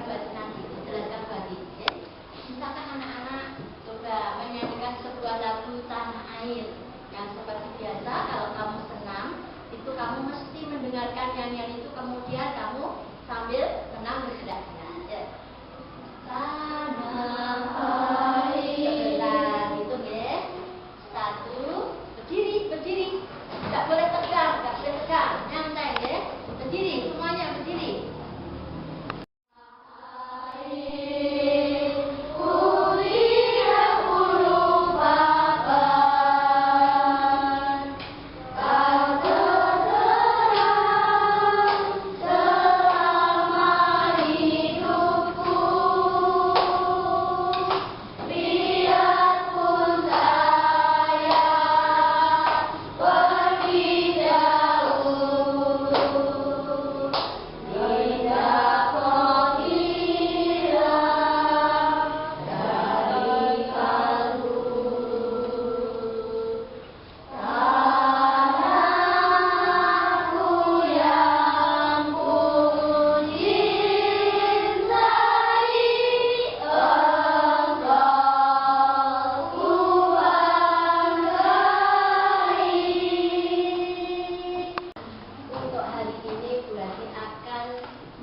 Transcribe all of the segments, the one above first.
buat nanti, jelaskan buat ya. Misalkan anak-anak coba menyanyikan sebuah lagu tanah air yang seperti biasa. Kalau kamu senam, itu kamu mesti mendengarkan nyanyian itu, kemudian kamu sambil senam bergerak. Ya. Tanah air, gitu ya. 1, berdiri, nggak boleh tegang, nyantai ya. Berdiri, semuanya berdiri.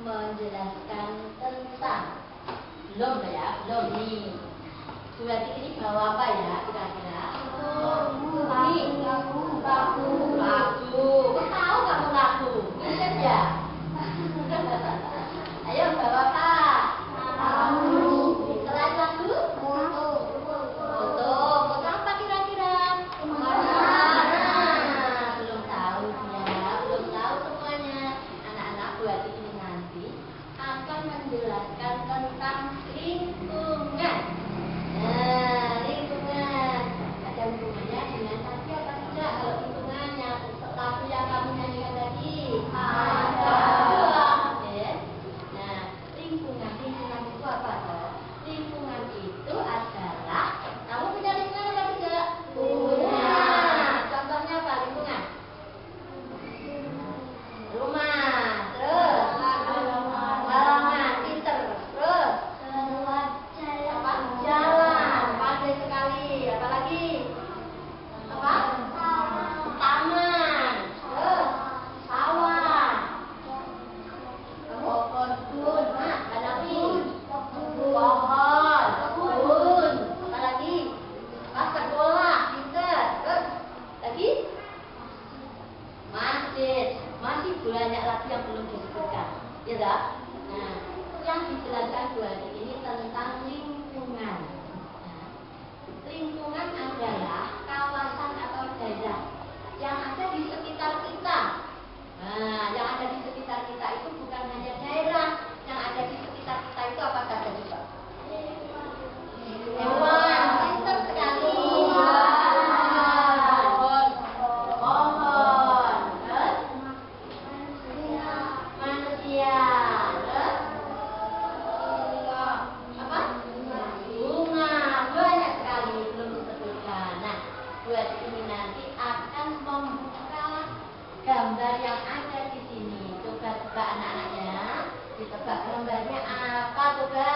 Menjelaskan tentang belum nih. Berarti ini bawa apa ya kira-kira? Lagu. Kau tahu kamu lagu? Ingat ya? Ayo bawa apa? Selain lagu? Foto apa kira-kira? Belum tahu dia, belum tahu semuanya. Anak-anak buat ini nanti akan menjelaskan tentang lingkungan. Nah, lingkungan. Ada hubungannya dengan tadi apa tidak? Kalau lingkungannya, lagu yang kamu nyanyikan tadi ada. Ya. Nah, lingkungan itu apa toh? Lingkungan itu adalah, kamu punya lingkungan apa tidak? Punya. Contohnya apa lingkungan? Rumah, terus halaman, pinter, terus apa? Jalan, pandai sekali. Apalagi? Apa? Taman, terus sawah, kebun, apalagi? Pohon, kebun, apalagi? Sekolah, pinter, terus lagi? Masih banyak lagi yang belum disebutkan, ya tak? Nah, yang dijelaskan Bu Adi ini tentang lingkungan. Nah, lingkungan adalah kawasan atau daerah yang ada di sekitar kita. Nah, yang ada di sekitar kita itu bukan hanya daerah, yang ada di sekitar kita itu apa saja juga? Hewan, pinter sekali. Gambar yang ada di sini, coba tebak anak-anaknya, ditebak gambarnya apa coba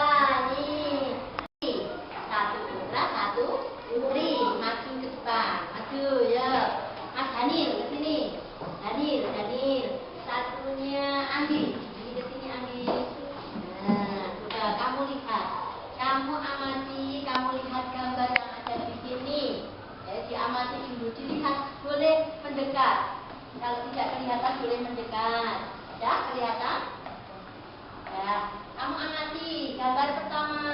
nih? 1 putra, 1 putri, maju ke depan, maju ya. Mas Daniel ke sini, Daniel, satunya Andi ke sini Andi. Nah, coba kamu lihat, kamu amati, kamu lihat gambar yang ada di sini. Ya, diamati dulu, dilihat, boleh mendekat. Kalau tidak kelihatan boleh mendekat. Ya, kelihatan? Ya, kamu amati gambar pertama.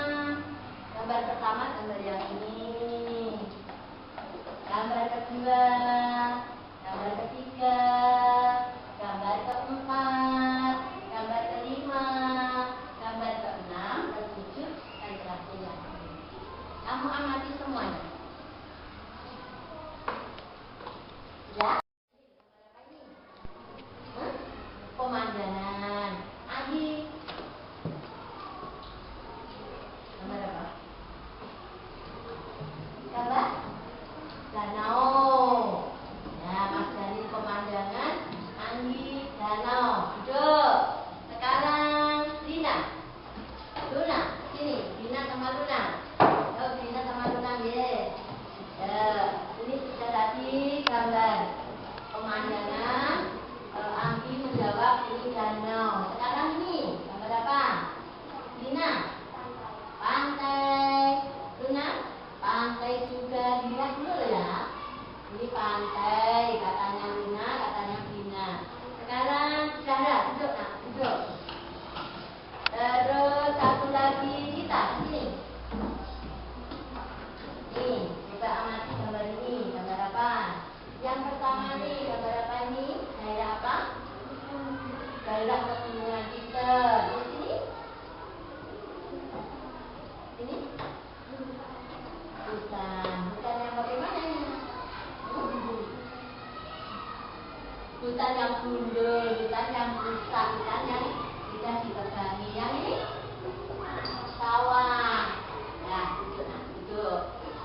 Gambar yang ini. Gambar kedua, gambar ketiga, gambar keempat, gambar kelima, gambar keenam, ketujuh, dan terakhir yang ini. Kamu amati semuanya. Ya. Pemandangan. Adi. Gambar apa? Gambar danau. Ya, Mas Dani pemandangan ini danau. Sekarang ini gambar apa? Lina, pantai. Luna, pantai juga. Dilihat dulu ya. Ini pantai, katanya Luna, katanya Lina. Sekarang Zahra, duduk nak, duduk. Terus satu lagi kita, sini. Nih, coba amati gambar ini. Gambar apa? Yang pertama nih, gambar apa ini? Daerah apa? Daerah pegunungan kita. Di sini? Ini? Hutan. Hutan yang bagaimana ini? Hutan yang gundul, hutan yang rusak, hutan yang tidak ditebangi. Yang ini? Sawah. Nah, duduk.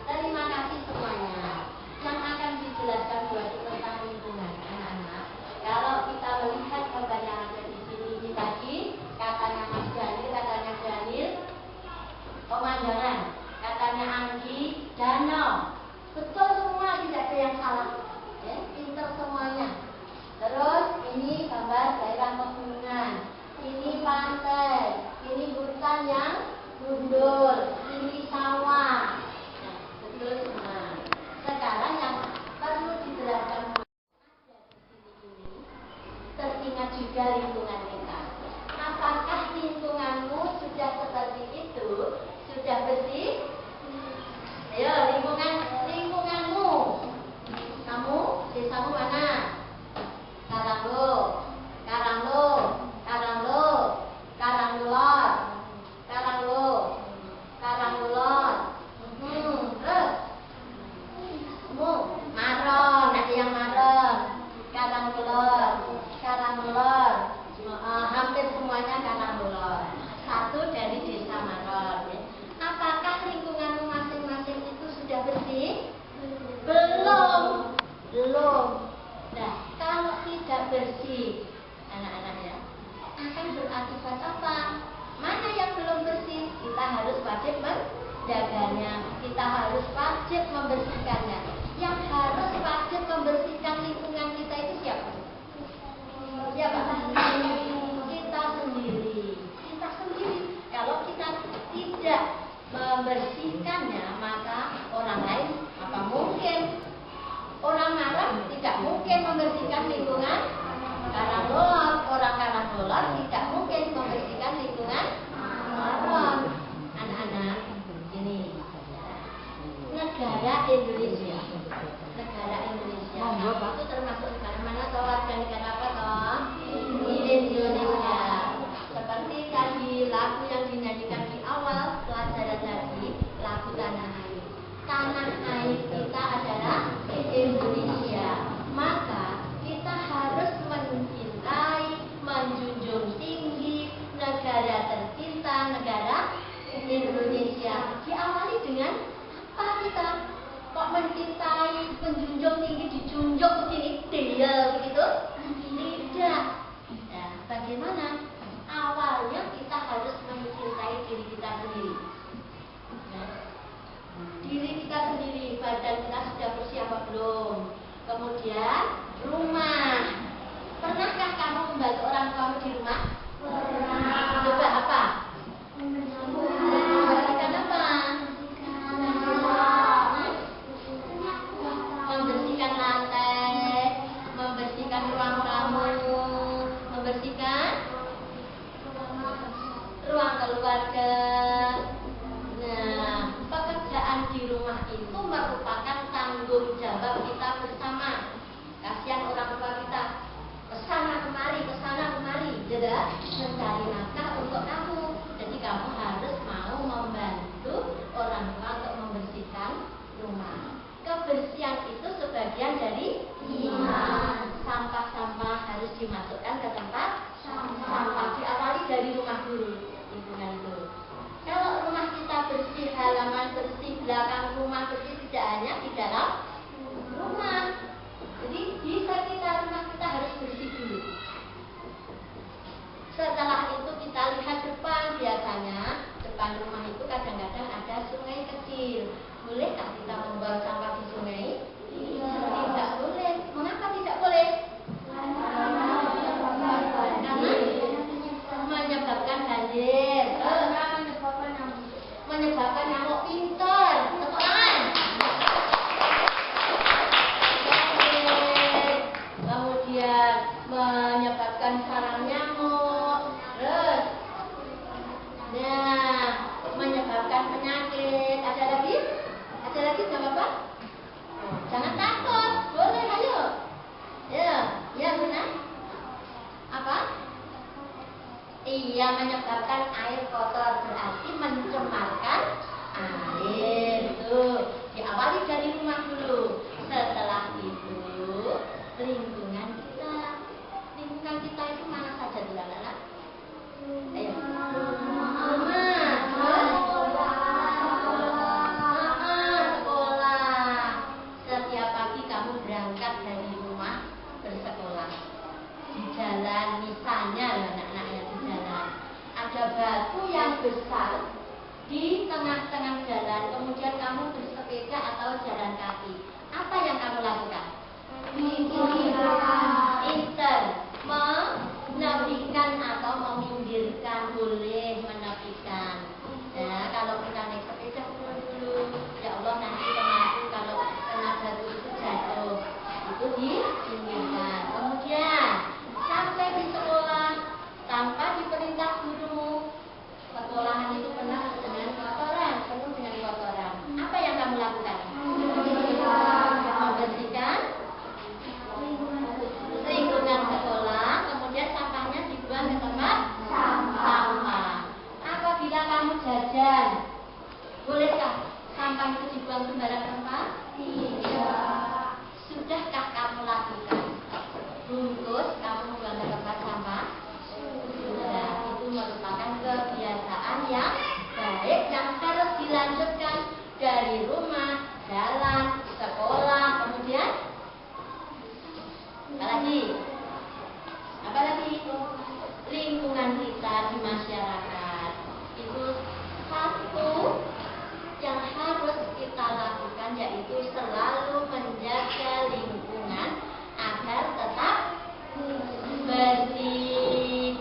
Terima kasih semuanya. Yang akan dijelaskan buat tentang lingkungan, anak-anak. Kalau kita melihat gambar yang ada di sini ini tadi, katanya Mas Daniel, katanya Daniel, pemandangan, katanya Anggi, danau. Betul semua, tidak ada yang salah. Ya, pintar semuanya. Terus ini gambar daerah pegunungan. Ini pantai, ini hutan yang gundul, ini sawah. Nah, betul semua. Sekarang yang perlu dijelaskan ada di sini ini, teringat juga lingkungan kita. Apakah lingkunganmu sudah seperti itu? Sudah bersih? Ayo, lingkunganmu. Kamu, desamu mana? Karanglo, Karanglo, Karanglo, Karanglor, Karanglo, Karanglor. Terus, Maron, ada yang Maron, Karanglor, Karanglor. Hampir semuanya Karanglor. Satu dari desa Maron. Apakah lingkunganmu masing-masing itu sudah bersih? Belum. Nah, kalau tidak bersih, anak-anak ya, akan berakibat apa? Mana yang belum bersih? Kita harus wajib menjaganya. Kita harus wajib membersihkannya. Yang harus wajib membersihkan lingkungan kita itu siapa? Siapa? Kita sendiri. Kita sendiri. Kalau kita tidak membersihkannya, maka orang lain apa mungkin? Orang Arab tidak mungkin membersihkan lingkungan Karanglor. Orang Karanglor tidak mungkin membersihkan lingkungan Maron. Anak-anak, ini negara Indonesia. Negara Indonesia. Itu termasuk negara mana toh? Warga negara apa toh? Indonesia. Seperti tadi lagu yang dinyanyikan di awal pelajaran tadi, lagu Tanah Air. Tanah air kita adalah Indonesia. Maka kita harus mencintai, menjunjung tinggi negara tercinta, negara Indonesia. Diawali dengan apa kita? Kok mencintai, menjunjung tinggi, dijunjung begini, dia begitu? Tidak. Nah, bagaimana? Awalnya kita harus mencintai diri kita sendiri. Diri kita sendiri, badan kita sudah bersih apa belum? Kemudian rumah. Pernahkah kamu membantu orang tuamu di rumah? Pernah. Coba apa? Membersihkan apa? Membersihkan lantai, membersihkan ruang tamu, membersihkan ruang keluarga. Nah, pekerjaan di rumah itu merupakan tanggung jawab kita bersama. Kasihan orang tua kita kesana kemari, jadi mencari nafkah untuk kamu. Jadi kamu harus mau membantu orang tua untuk membersihkan rumah. Kebersihan itu sebagian dari iman. Sampah-sampah harus dimasukkan ke tempat sampah. Diawali dari rumah dulu, lingkungan itu. Kalau rumah kita bersih, halaman bersih, belakang rumah bersih, tidak hanya di dalam rumah. Jadi di sekitar rumah kita harus bersih dulu. Setelah itu kita lihat depan. Biasanya depan rumah itu kadang-kadang ada sungai kecil. Bolehkah kita membuang sampah di sungai? Tidak boleh. Mengapa tidak boleh? Karena menyebabkan sarang nyamuk, terus menyebabkan penyakit. Ada lagi? Ada lagi nggak apa? Jangan takut, boleh, ayo. Ya Bunda. Apa? Iya, menyebabkan air kotor, berarti mencemarkan air. Tuh, diawali dari rumah dulu. Setelah itu, lingkungan kita. Lingkungan kita itu mana saja dulu, anak-anak? Ayo. Sekolah. Setiap pagi kamu berangkat dari rumah bersekolah. Di jalan, misalnya anak-anak yang di jalan, ada batu yang besar di tengah-tengah jalan, kemudian kamu bersepeda atau jalan kaki. Apa yang kamu lakukan? Pinter, menepikan atau meminggirkan, boleh menepikan. Ya, kalau kita naik sepeda dulu, ya Allah nanti temanku kalau kena batu itu jatuh, itu dipinggirkan. Kemudian sampai di sekolah tanpa diperintah guru, sekolahan itu penuh dengan kotoran, Apa yang kamu lakukan? Membersihkan lingkungan sekolah, kemudian sampahnya dibuang ke tempat sampah. Apabila kamu jajan, bolehkah sampah itu dibuang sembarang tempat? Tidak. Sudahkah kamu lakukan? Bungkus kamu buang ke tempat sampah? Sudah. Itu merupakan kebiasaan yang baik yang harus dilanjutkan dari rumah, jalan, sekolah, kemudian apa lagi? Lingkungan kita di masyarakat. Itu satu yang harus kita lakukan, yaitu selalu menjaga lingkungan agar tetap bersih.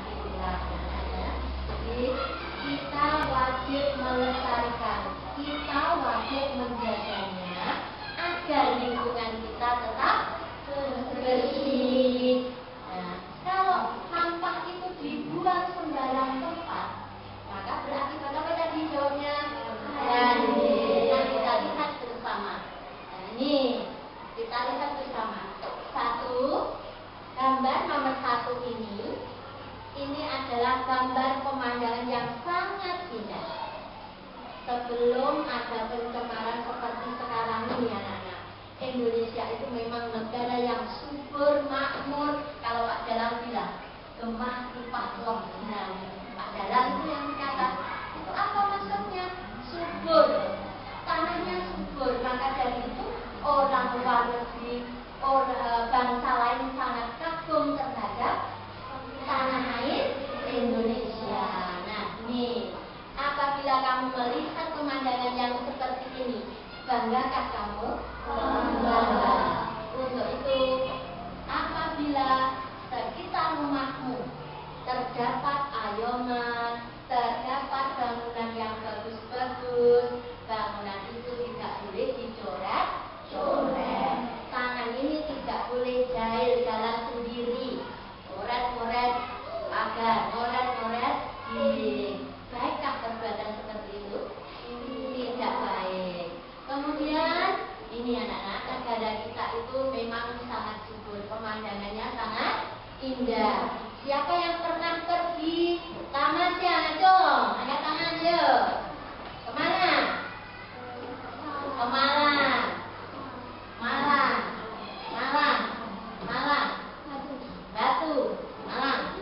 Itulah namanya. Jadi kita wajib melestarikan, kita wajib menjaganya agar lingkungan kita tetap bersih. Nah, kalau sampah itu dibuang sembarang tempat, maka berakibat apa tadi jawabnya? Banjir. Nah, kita lihat bersama. Nah, ini kita lihat bersama. Gambar nomor 1 ini adalah gambar pemandangan yang sangat indah. Sebelum ada pencemaran seperti sekarang ini, anak-anak, Indonesia itu memang negara yang subur, makmur. Kalau Pak Dalang bilang gemah limpah loh. Nah, Pak Dalang itu yang berkata, itu apa maksudnya? Subur, tanahnya subur. Maka dari itu orang luar negeri, bangsa lain sangat kagum terhadap tanah air Indonesia. Nah, ini apabila kamu melihat pemandangan yang seperti ini, banggakah kamu? Bangga. Untuk itu, apabila sekitar rumahmu terdapat ayoman, terdapat bangunan yang bagus-bagus, bangunan itu tidak boleh dicoret-coret. Tangan ini tidak boleh jahil jalan sendiri, ngoret-ngoret pagar, ngoret-ngoret dinding. Baikkah perbuatan seperti itu? Tidak baik. Kemudian ini anak-anak, negara kita itu memang sangat subur, pemandangannya sangat indah. Siapa yang pernah pergi tamasya? Dong, angkat tangan yuk. Kemana? Ke Malang. Batu, Malang.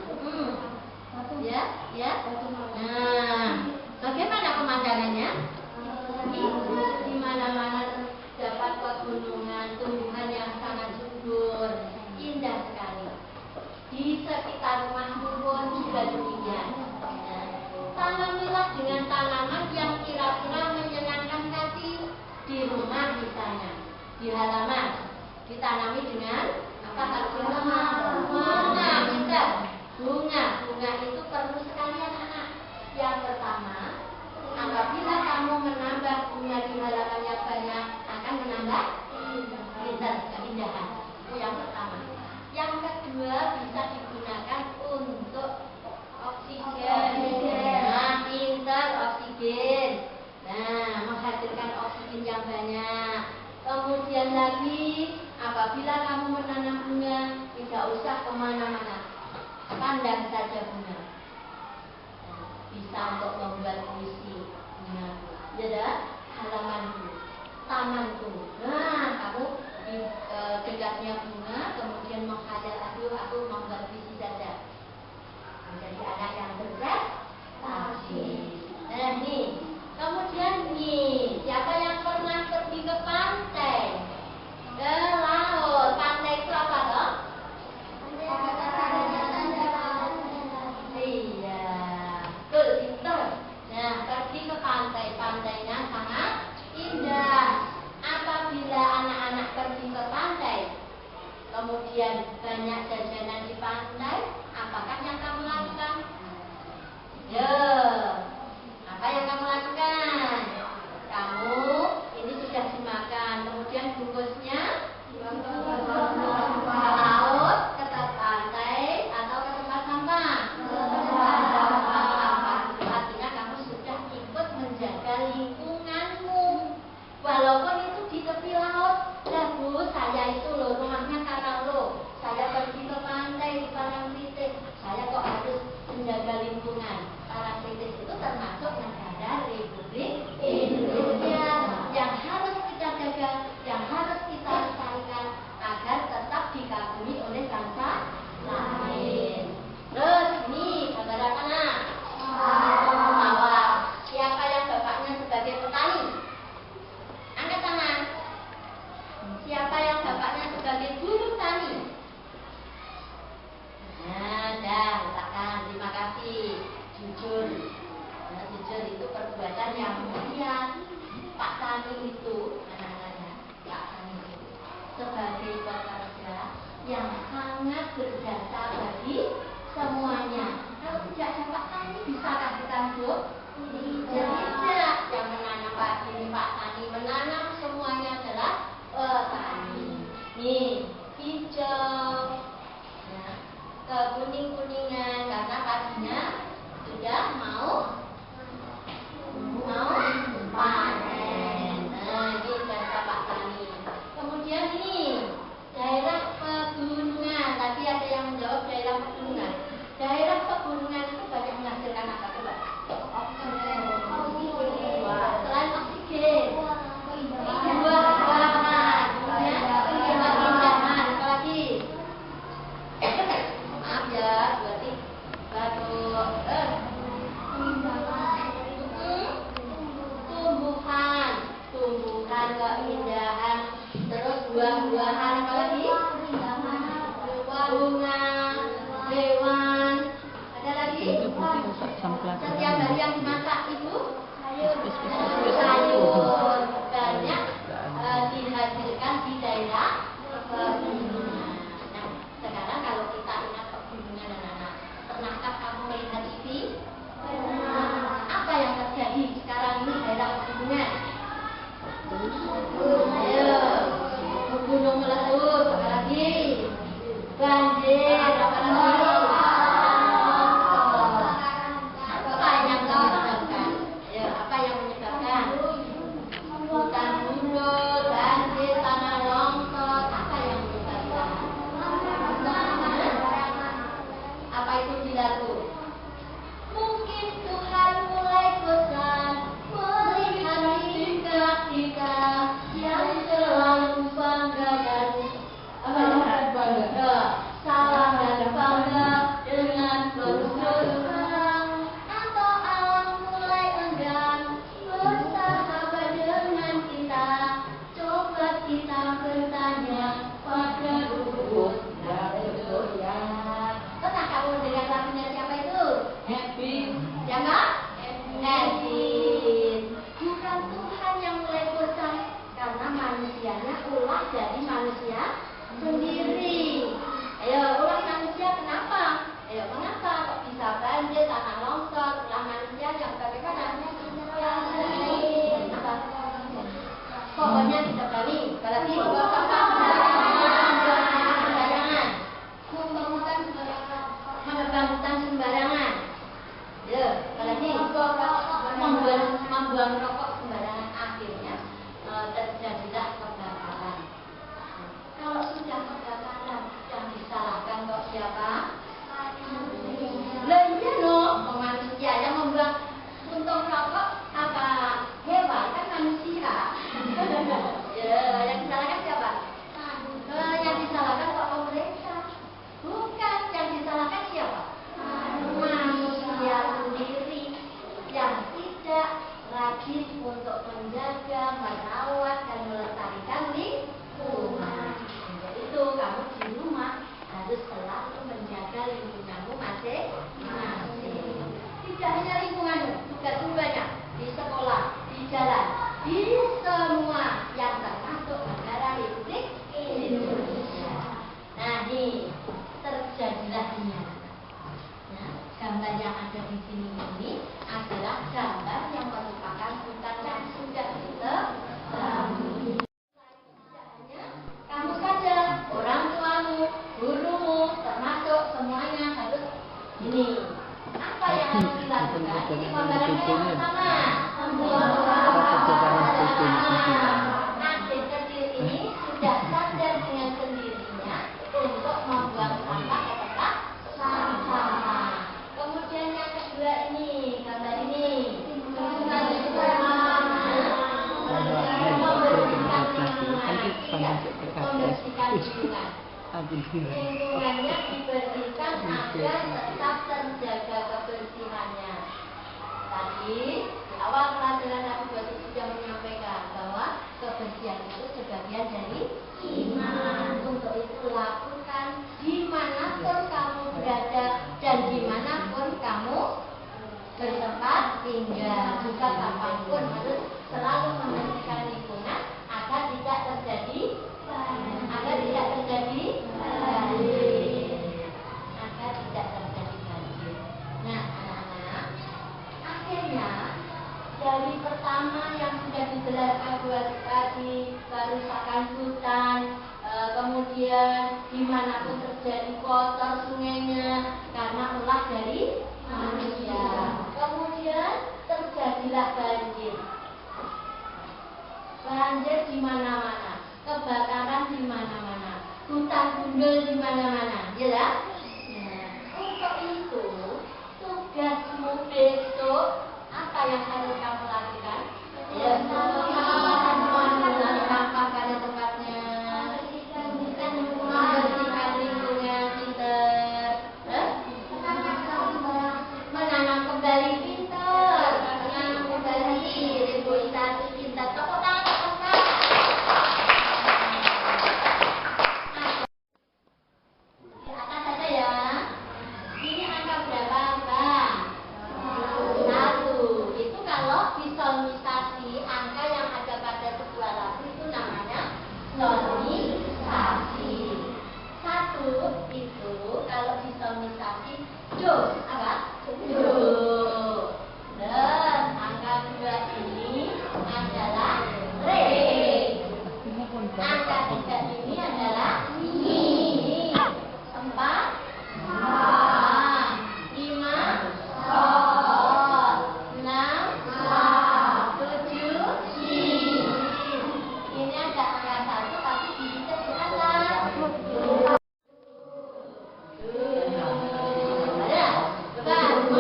Ya. Nah, bagaimana pemandangannya? Indah, di mana-mana terdapat pegunungan, tumbuhan yang sangat subur, indah sekali. Di sekitar rumahmu pun juga demikian. Tanamilah dengan tanaman yang kira-kira menyenangkan hati di rumah misalnya, di halaman. Ditanami dengan apa? Bunga itu perlu sekali anak-anak. Yang pertama, apabila kamu menambah bunga di halaman yang banyak, akan menambah keindahan. Itu yang pertama. Yang kedua bisa digunakan untuk oksigen. Nah, pintar oksigen. Nah, menghasilkan oksigen yang banyak. Kemudian lagi, apabila kamu menanam bunga, tidak usah kemana-mana, pandang saja bunga. Nah, bisa untuk membuat puisi bunga. Jadi halamanku, tamanku. Nah, kamu di dekatnya bunga, kemudian menghayal, aduh aku membuat puisi saja. Menjadi anak yang berprestasi. Nah, nih. Kemudian nih, siapa yang pernah pergi ke pantai, ke laut? Pantai itu apa toh? Iya, betul, pintar. Nah, pergi ke pantai, pantainya sangat indah. Apabila anak-anak pergi ke pantai, kemudian banyak jajanan di pantai, apakah yang kamu lakukan? Ya. Apa yang kamu lakukan? Kamu ini sudah dimakan, kemudian bungkusnya ke laut, ke pantai, atau ke tempat sampah? Itu artinya kamu sudah ikut menjaga lingkunganmu. Walaupun itu di tepi laut. Lah Bu, saya itu loh rumahnya Karanglo. Saya pergi ke pantai di Parangtritis. Saya kok harus menjaga lingkungan. Parangtritis itu termasuk negara Republik Indonesia yang harus kita jaga, yang harus kita lestarikan agar tetap dikagumi oleh bangsa lain. Terus ini gambar apa nak? Sawah. Siapa yang bapaknya sebagai petani? Angkat tangan. Siapa yang bapaknya sebagai buruh tani? Nah, dah letakkan. Terima kasih. Jujur. Nah, jujur itu perbuatan yang mulia. Pak Tani itu, anak-anaknya, Pak Tani itu sebagai pekerja yang sangat berjasa bagi semuanya. Kalau tidak ada Pak Tani, bisakah kita hidup? Tidak. Yang menanam pagi ini Pak Tani, menanam semuanya adalah petani. Nih, hijau, ya, kekuning-kuningan karena paginya sudah mau panen. Nah, ini jasa Pak Tani. Kemudian ini daerah pegunungan. Tadi ada yang menjawab daerah pegunungan. Daerah pegunungan itu banyak menghasilkan apa coba? Selain oksigen, buah-buahan, keindahan, apalagi? Maaf ya, berarti batuk. Tumbuhan, keindahan, terus buah-buahan, apalagi? Bunga, hewan, ada lagi? Setiap hari yang dimasak ibu? Sayur banyak dihasilkan di daerah pegunungan. Nah, sekarang kalau kita ingat pegunungan anak-anak, pernahkah kamu melihat TV? Apa yang terjadi sekarang ini daerah pegunungan? Ayo, gunung meletus, apa lagi? Banjir, apa lagi? Apa yang kamu lakukan? siapa? Lah iya loh, manusia yang membuang puntung rokok apa hewan kan manusia. Ya, yang disalahkan siapa? Yang disalahkan kok pemerintah? Bukan, yang disalahkan siapa? Manusia sendiri yang tidak rajin untuk menjaga, merawat dan melestarikan lingkungan. Untuk itu kamu di rumah harus selalu menjaga lingkunganmu masing-masing. Tidak hanya lingkunganmu, juga banyak di sekolah, di jalan, di semua yang termasuk negara Republik Indonesia. Nah, ini terjadilah ini. Nah, gambar yang ada di sini ini adalah gambar yang merupakan hutan yang sudah ditebang. Kamu saja, orang tuamu, gurumu, termasuk semuanya harus ini. Apa yang harus dilakukan? Ini gambarannya yang pertama. Adik kecil ini sudah sadar dengan sendirinya untuk membuang sampah ke tempat sampah. Kemudian yang kedua ini, gambar ini. Membersihkan lingkungan. Lingkungannya dibersihkan agar tetap terjaga kebersihannya. Tadi di awal pelajaran Nabi Batik sudah menyampaikan bahwa kebersihan itu sebagian dari iman. Untuk itu lakukan dimanapun kamu berada dan dimanapun kamu bertempat tinggal. Juga kapanpun harus selalu membersihkan lingkungan agar tidak terjadi banjir. Agar tidak terjadi banjir. Nah, anak-anak, akhirnya dari pertama yang sudah dijelaskan buat tadi, kerusakan hutan, kemudian dimanapun terjadi kotor sungainya karena ulah dari manusia. Kemudian terjadilah banjir. Banjir di mana-mana, kebakaran di mana-mana, hutan gundul di mana-mana, jelas? Nah, untuk itu tugasmu besok apa yang harus kamu lakukan? Ya, mengumpulkan sampah pada tempatnya, membersihkan lingkungan kita, menanam kembali pintar, menanam kembali reboisasi pintar. Tepuk tangan.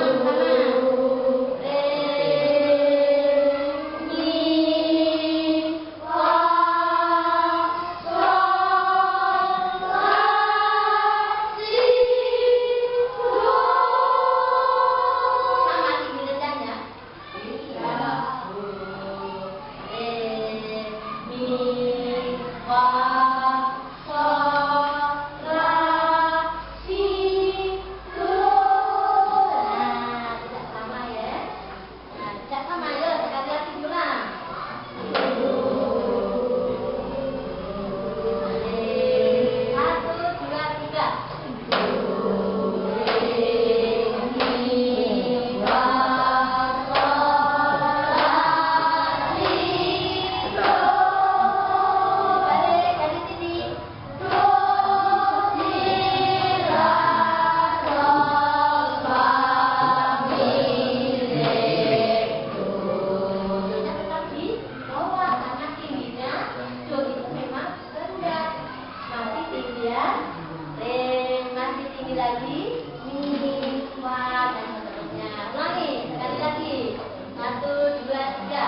Sama lagi, miwa dan seterusnya. Ulangi sekali lagi. 1, 2, 3.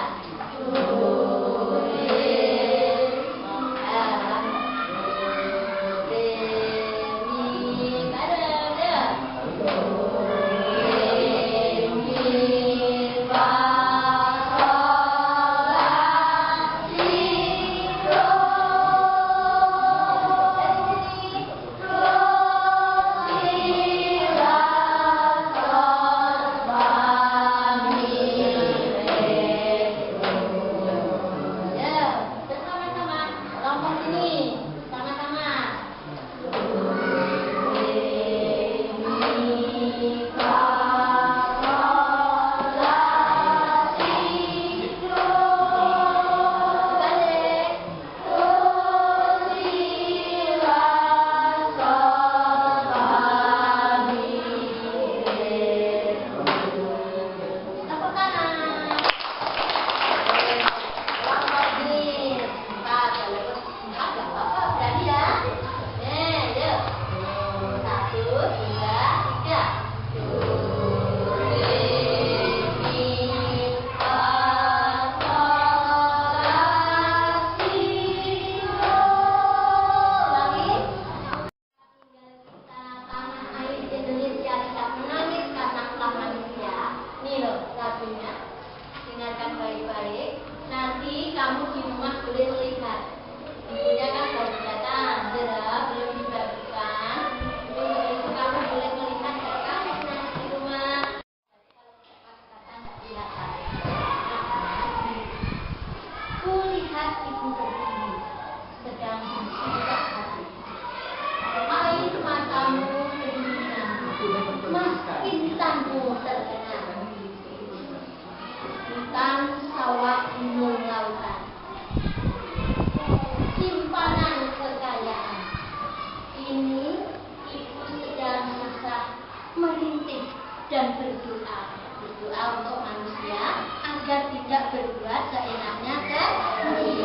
Dengarkan baik-baik. Nanti kamu di rumah boleh melihat. Ibunya kan baru datang, belum dibagikan. Untuk itu kamu boleh melihat kamu nanti di rumah. Kulihat ibu berdiri, sedang bersikap hati. Air matamu berdiri, makin tangguh terkenal. Hutan, sawah, gunung, lautan, simpanan kekayaan. Ini ibu sedang merintih dan berdoa untuk manusia agar tidak berbuat seenaknya sendiri.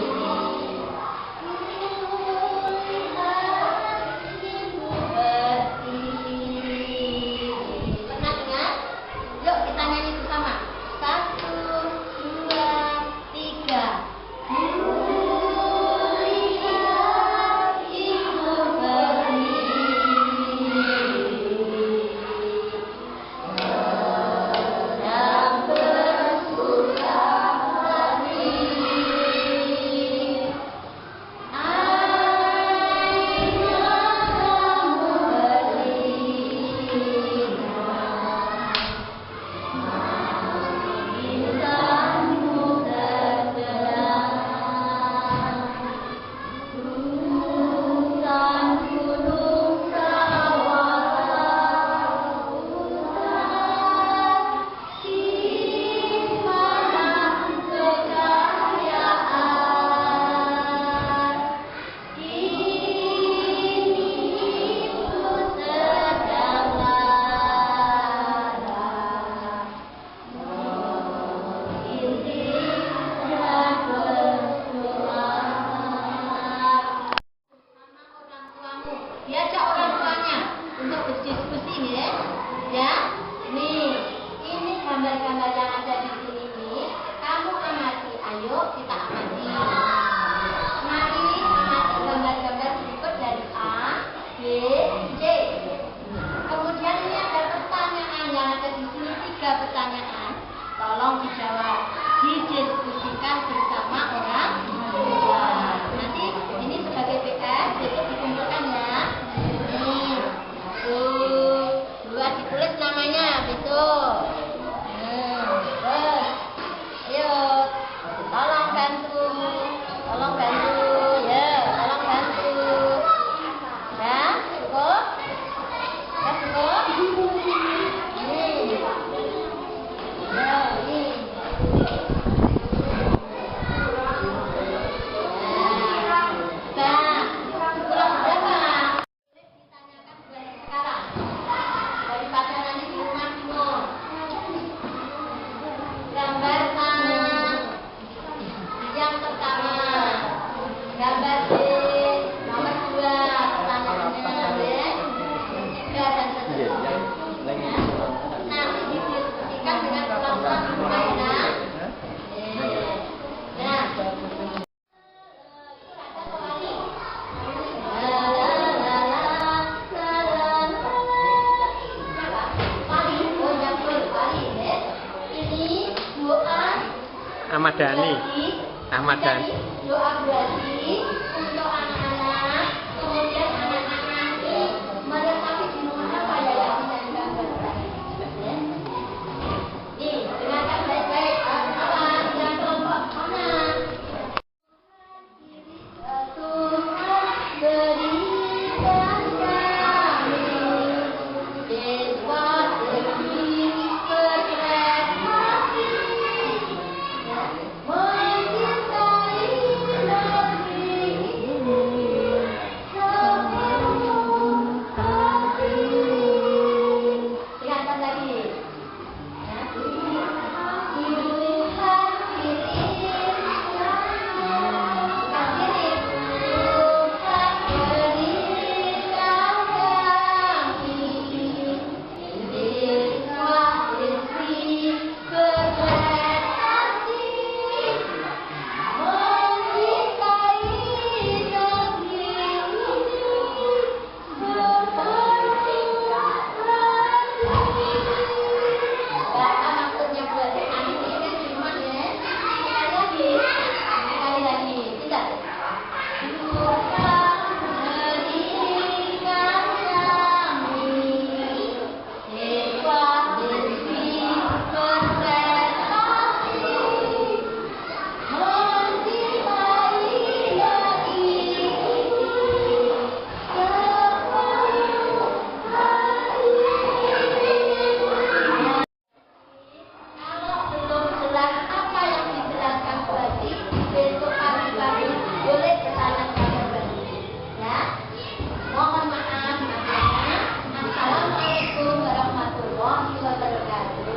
Pernah dengar? Yuk kita nyanyi bersama. 1, 2, 3. Diajak orang tuanya untuk berdiskusi ya. Nih, ini gambar-gambar yang ada di sini nih. Kamu amati, ayo kita amati. Mari amati gambar-gambar berikut dari A, B, C. Kemudian ini ada pertanyaan yang ada di sini 3 pertanyaan. Tolong dijawab, didiskusikan bersama orang tua. Nanti ini sebagai PR besok dikumpulkan ya. Nih, 1, 2 ditulis namanya besok. Terus, ayo, tolong bantu ya, tolong bantu. Ya, cukup? Ya, cukup? Nih. Ya, nih. Ahmad Dhani. Ahmad Dhani. Doa berarti untuk anak-anak, kemudian anak-anak nanti meresapi di rumah apa ya yang bisa digambarkan? Nih, dengarkan baik-baik. Apa yang kelompok mana? Tuhan berikan kami siswa demi berprestasi, mencintai negeri ini sepenuh hati. Dengarkan lagi. Ya. Tuhan kirim Kalau belum jelas apa yang dijelaskan berarti besok pagi-pagi boleh bertanya kembali. Ya, mohon maaf namanya. Assalamualaikum warahmatullahi wabarakatuh.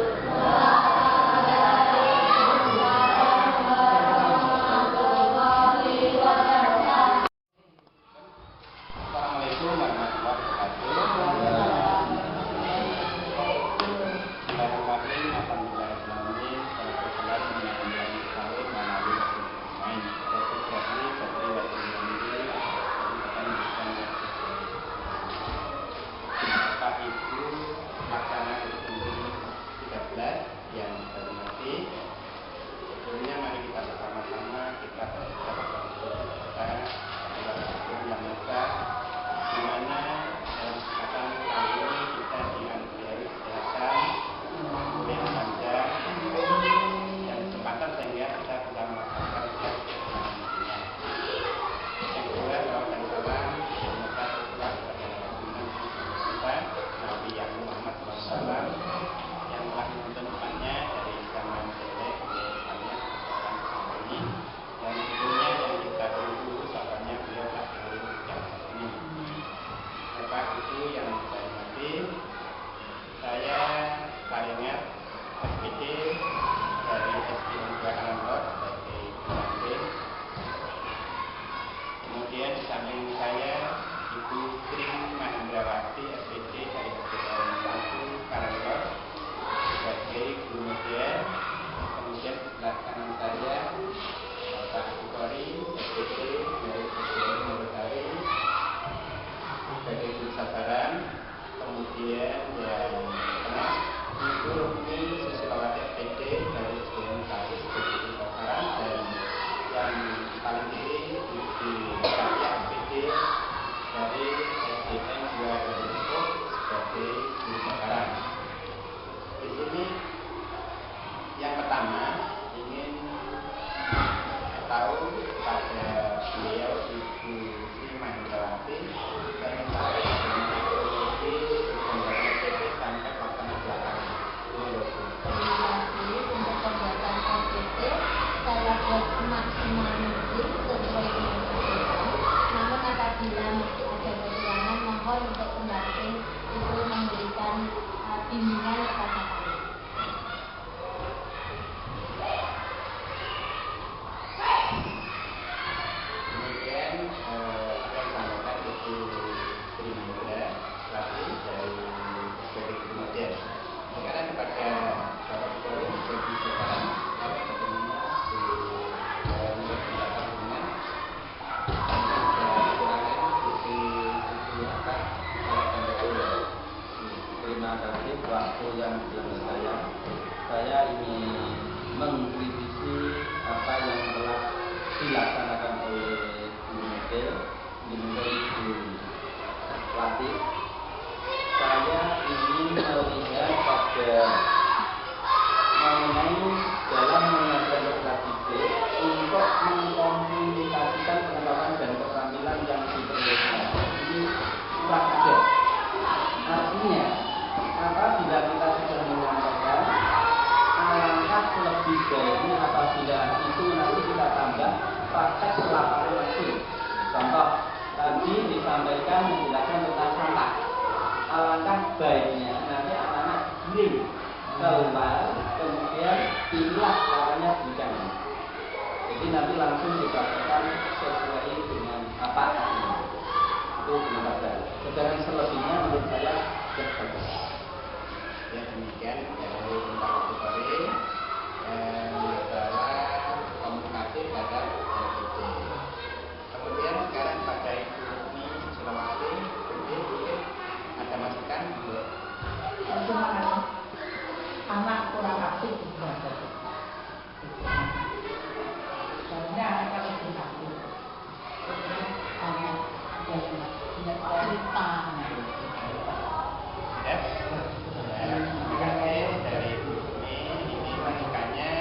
Assalamualaikum warahmatullahi wabarakatuh. Bismillahirrahmanirrahim. Alhamdulillahirrahmanirrahim. Salatu wassalamu ala rasulillah wa ala alihi wasallam. Bapak Ibu Pelaksana Kurikulum 13 yang saya hormati, sebelumnya mari kita bersama-sama kita berucap kepada yang besar, di mana dalam kesempatan kali ini kita dianugerahi kesehatan yang panjang dan kesempatan sehingga kita bisa melaksanakan kegiatan. Yang kedua, salam dan salam semoga tercurah kepada kita Nabi yang Muhammad SAW yang telah menuntun umatnya dari zaman jelek ke banyak orang seperti ini, dan tentunya yang kita tunggu sahabatnya beliau akhir yang ini. Bapak Ibu yang saya hormati, saya Karingat SPD dari SDN 2 Alangor sebagai pendamping. Kemudian di samping saya Ibu Tri Mahendrawati SPD dari SDN 1 Karangor sebagai guru media. Kemudian di sebelah kanan saya Bapak Bukori SPD dari SDN Nurutari sebagai guru sabaran. Kemudian yang tengah Ibu Rukmi Susilawati SPD dari SDN 1 sebagai guru sabaran, dan yang paling kiri Ibu Satya SPD dari SDN 2 Depok sebagai guru sabaran. Di sini yang pertama ingin tahu pada beliau Ibu Sri Mahendrawati, saya ingin tahu bagaimana kronologi pembuatan PT sampai pelaksanaan belakangan. Terima kasih untuk pembuatan KPT. Saya buat semaksimal mungkin sesuai dengan kebutuhan. Namun apabila masih ada kekurangan, mohon untuk pendamping itu memberikan bimbingan kepada kami. Kemudian akan disampaikan Ibu Sri Mahendrawati dari sebagai guru media. Sekarang kepada Bapak Bukori sebagai sabaran, apa bagaimana di menurut pendapat dengan kekurangan sisi apa dan dahulu. Terima kasih waktu yang diberikan saya ingin mengkritisi mengisi apa yang telah dilaksanakan oleh Bu Mekil, Ibu Latif. Saya ingin melihat pada mengenai dalam mengajar peserta didik untuk mengkomunikasikan pengetahuan dan keterampilan yang diperlukan. Ini kurang ada. Artinya, apabila kita sudah menyampaikan, alangkah lebih baik apabila itu nanti kita tambah praktek lapangan langsung. Contoh, tadi disampaikan menjelaskan tentang sampah. Alangkah baiknya nanti anak-anak giring keluar, kemudian inilah caranya berikan. Jadi nanti langsung dipraktekkan sesuai dengan apa itu benar saja. Sedangkan selebihnya menurut saya tidak bagus. Ya demikian dari tentang tutori masalah komunikasi terhadap LPD. Kemudian sekarang pada Ibu Rukmi Sulawesi, mungkin ada masukan untuk Terima kasih. Anak kurang aktif juga. Sebenarnya anak kan lebih aktif. Anak yang punya cerita. ya. Terima kasih dari Ibu Rukmi. Ini masukannya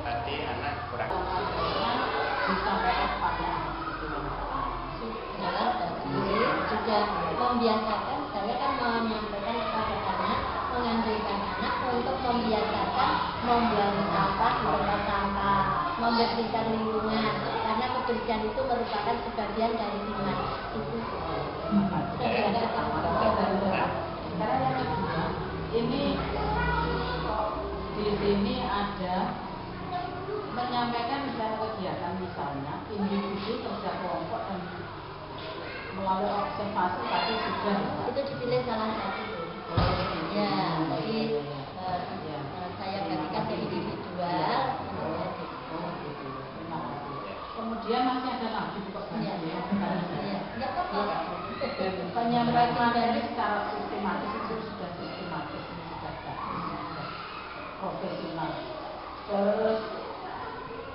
tadi anak kurang. Disampaikan pada sudah membiasakan, saya kan menyampaikan kepada anak, menganjurkan anak untuk membiasakan membuang sampah di tempat sampah, membersihkan lingkungan, karena kebersihan itu merupakan sebagian dari iman. Itu. Karena yang kedua, ini di sini ada menyampaikan misalnya kegiatan misalnya individu kerja kelompok dan melalui observasi tadi sudah Itu dipilih salah satu. Ya, jadi saya bagikan ke individual. Kemudian masih ada lagi Iya, nggak apa-apa. penyampaian materi secara sistematis itu sudah sistematis, sudah profesional. Terus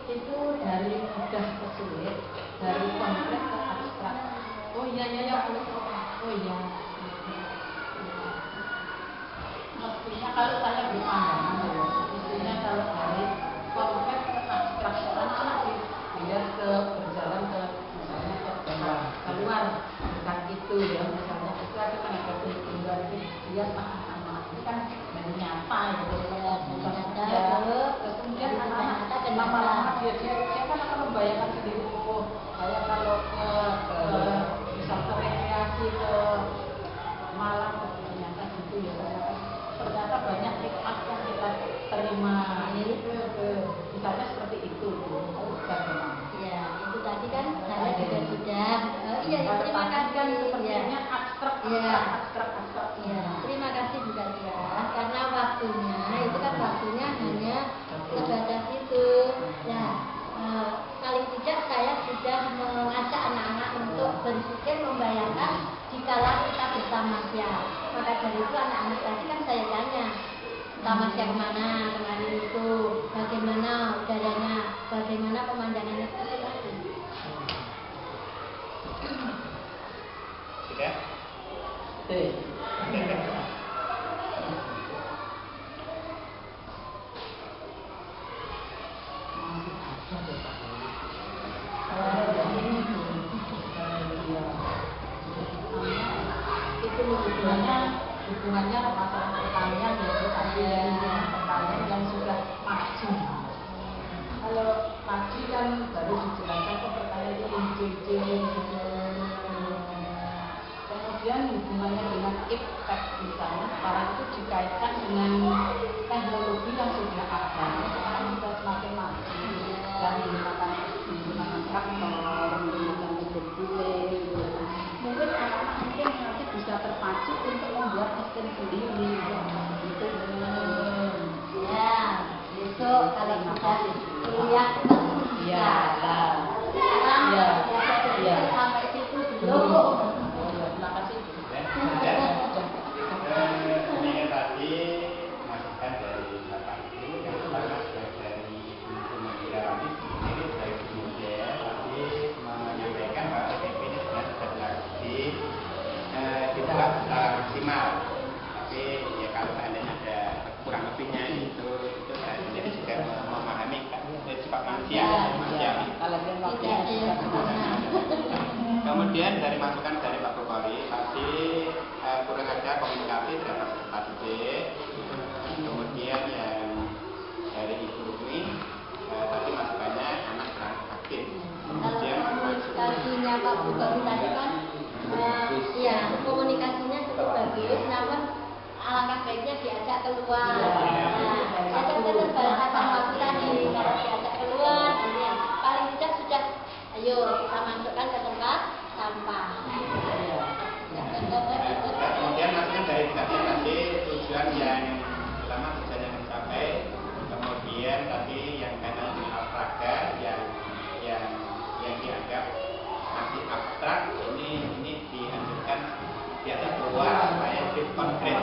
itu dari mudah ke sulit, dari konkret ke abstrak. Oh iya. Mestinya kalau saya berpandangan, mestinya kalau dari konkret ke abstrak, anak-anak biar ke berjalan ke misalnya ke keluar, bukan itu ya, misalnya itu ada kan ada keluar itu dia anak-anak itu kan dari nyata ya, kemudian anak-anak lama-lama dia kan akan membayangkan sendiri, oh saya kalau ke misal ke rekreasi ke Malang ternyata gitu ya, ternyata banyak nikmat yang kita terima misalnya seperti itu. Ya, itu tadi kan saya juga sudah. Terima kasih. Sepertinya abstrak. Ya, terima kasih Bu Katia, karena waktunya itu kan waktunya hanya sebatas itu. Ya, paling tidak saya sudah mengajak anak-anak untuk berpikir membayangkan jikalau kita bersama siapa. Maka dari itu anak-anak tadi kan saya tanya, tamasya kemana kemarin itu, bagaimana udaranya, bagaimana pemandangannya, itu tadi. Sudah? Itu hubungannya masalah pertanian yaitu pertanian yang sudah maju. Kalau tadi kan baru dijelaskan ke pertanian itu hijau-hijau. Kemudian hubungannya dengan iptek misalnya, sekarang itu dikaitkan dengan teknologi yang sudah ada. Sekarang sudah semakin maju dan menggunakan traktor, menggunakan mesin giling. Mungkin anak-anak mungkin nanti bisa terpacu untuk membuat mesin sendiri. Gitu. Ya, besok kalau kita kuliah Ya, sampai situ dulu. Terima kasih. Ini tadi masukan dari Bapak Ibu yang pertama dari Ibu Mekil maksimal. Tapi ya kalau seandainya ada kurang lebihnya itu saya sendiri juga memahami sifat manusia. Kalau dia waktu Tidak ada yang sempurna. Kemudian dari masukan dari Pak Bupati tadi kurang ada komunikasi terhadap peserta didik. Kemudian yang dari Ibu Rumi tadi masukannya anak kurang aktif. Kemudian Komunikasinya Pak Bupati tadi kan, ya komunikasinya cukup bagus, namun alangkah baiknya diajak keluar. Saya terbataskan waktu tadi, kalau diajak keluar, ini paling tidak sudah, ayo kita masukkan ke tempat sampah. kemudian masukan dari tadi tujuan yang pertama tujuan yang mencapai, kemudian tadi yang kaitan dengan olahraga yang dianggap masih abstrak, ini dianjurkan biasa keluar supaya lebih konkret.